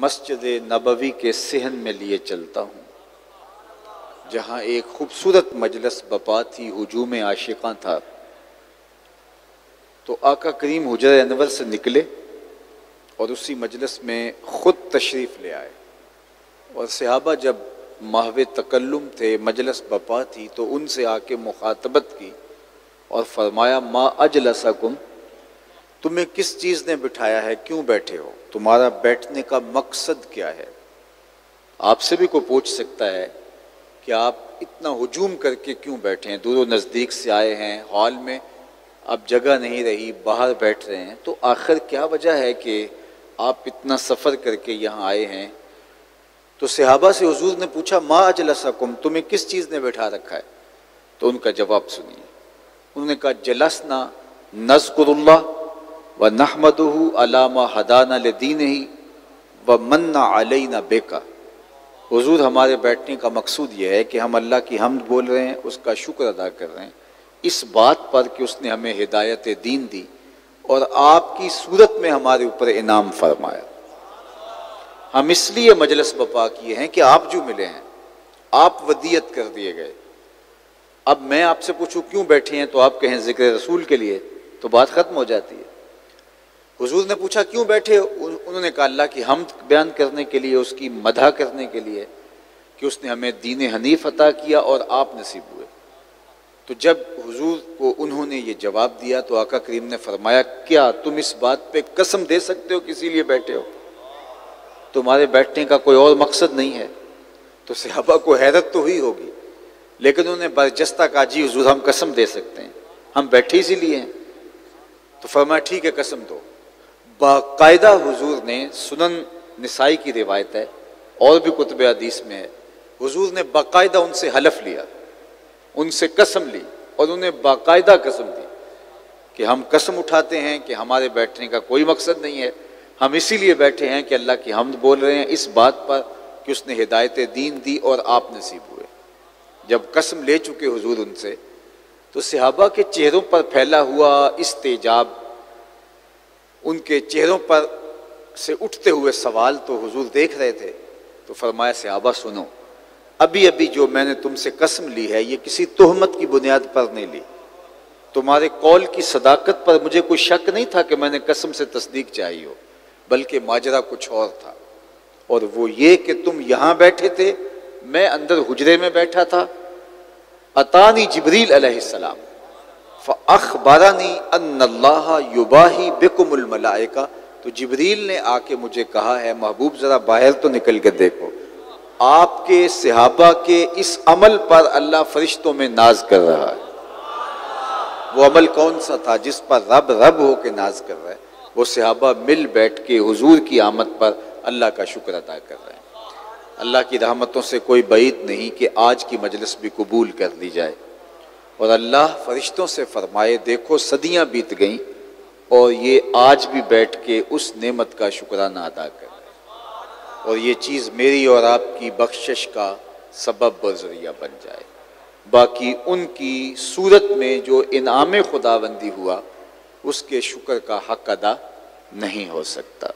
मस्जिद नबवी के सहन में लिए चलता हूँ, जहाँ एक खूबसूरत मजलिस बपा थी, हुजूम आशिक़ां था। तो आका करीम हुजर अनवर से निकले और उसी मजलिस में ख़ुद तशरीफ़ ले आए। और सहाबा जब महवे तकल्लुम थे, मजलिस बपा थी, तो उनसे आके मुखातबत की और फरमाया, मा अजलसकुम, तुम्हें किस चीज़ ने बिठाया है, क्यों बैठे हो, तुम्हारा बैठने का मकसद क्या है। आपसे भी कोई पूछ सकता है कि आप इतना हुजूम करके क्यों बैठे हैं, दूर नज़दीक से आए हैं, हॉल में अब जगह नहीं रही, बाहर बैठ रहे हैं, तो आखिर क्या वजह है कि आप इतना सफ़र करके यहाँ आए हैं। तो सहाबा से हुजूर ने पूछा, मा अजलसकुम, तुम्हें किस चीज़ ने बैठा रखा है। तो उनका जवाब सुनिए। उन्होंने कहा, जलसना नज़कुरुल्लाह व नहमदुहु अला मा हदाना लिदीनिही व मन्ना अलैना बेका। हुजूर, हमारे बैठने का मकसूद यह है कि हम अल्लाह की हम्द बोल रहे हैं, उसका शुक्र अदा कर रहे हैं इस बात पर कि उसने हमें हिदायत दीन दी और आपकी सूरत में हमारे ऊपर इनाम फरमाया। हम इसलिए मजलिस बपा किए हैं कि आप जो मिले हैं, आप वदियत कर दिए गए। अब मैं आपसे पूछूं क्यों बैठे हैं, तो आप कहें जिक्र रसूल के लिए, तो बात खत्म हो जाती है। हुजूर ने पूछा क्यों बैठे, उन्होंने कहा अल्लाह की हम्द बयान करने के लिए, उसकी मदह करने के लिए कि उसने हमें दीन हनीफ अता किया और आप नसीब हुए। तो जब हुजूर को उन्होंने ये जवाब दिया तो आका करीम ने फरमाया, क्या तुम इस बात पे कसम दे सकते हो किसी लिए बैठे हो, तुम्हारे बैठने का कोई और मकसद नहीं है। तो सहाबा को हैरत तो हुई होगी, लेकिन उन्होंने बरजस्ता कहा, जी हुजूर हम कसम दे सकते हैं, हम बैठे इसीलिए हैं। तो फरमाया ठीक है, कसम दो। बाकायदा हुजूर ने, सुनन निसाई की रिवायत है और भी कुतुब हदीस में है, हुजूर ने बाकायदा उनसे हलफ लिया, उनसे कसम ली और उन्हें बाकायदा कसम दी कि हम कसम उठाते हैं कि हमारे बैठने का कोई मकसद नहीं है, हम इसीलिए बैठे हैं कि अल्लाह की हम्द बोल रहे हैं इस बात पर कि उसने हिदायत दीन दी और आप नसीब हुए। जब कसम ले चुके हुजूर उनसे, तो सहाबा के चेहरों पर फैला हुआ इस्तेजाब, उनके चेहरों पर से उठते हुए सवाल तो हुजूर देख रहे थे। तो फरमाया, सहाबा सुनो, अभी अभी जो मैंने तुमसे कसम ली है, ये किसी तोहमत की बुनियाद पर नहीं ली, तुम्हारे कौल की सदाकत पर मुझे कोई शक नहीं था कि मैंने कसम से तस्दीक चाहिए हो, बल्कि माजरा कुछ और था, और वो ये कि तुम यहाँ बैठे थे, मैं अंदर हुजरे में बैठा था। अतानी जिब्रील अलैहिस्सलाम फ़अख़बरनी अन्नल्लाह युबाही बिकुमुल मलाइका। तो जिब्रील ने आके मुझे कहा है, महबूब जरा बाहर तो निकल के देखो, आपके सहाबा के इस अमल पर अल्लाह फरिश्तों में नाज कर रहा है। वो अमल कौन सा था जिस पर रब रब हो के नाज कर रहा है? वो सहाबा मिल बैठ के हुजूर की आमद पर अल्लाह का शुक्र अदा कर रहे हैं। अल्लाह की रहमतों से कोई बैद नहीं कि आज की मजलिस भी कबूल कर ली जाए और अल्लाह फरिश्तों से फरमाए, देखो सदियां बीत गईं और ये आज भी बैठ के उस नेमत का शुक्राना अदा कर, और ये चीज़ मेरी और आपकी बख्शिश का सबब व ज़रिया बन जाए। बाकी उनकी सूरत में जो इनाम खुदाबंदी हुआ, उसके शुक्र का हक अदा नहीं हो सकता।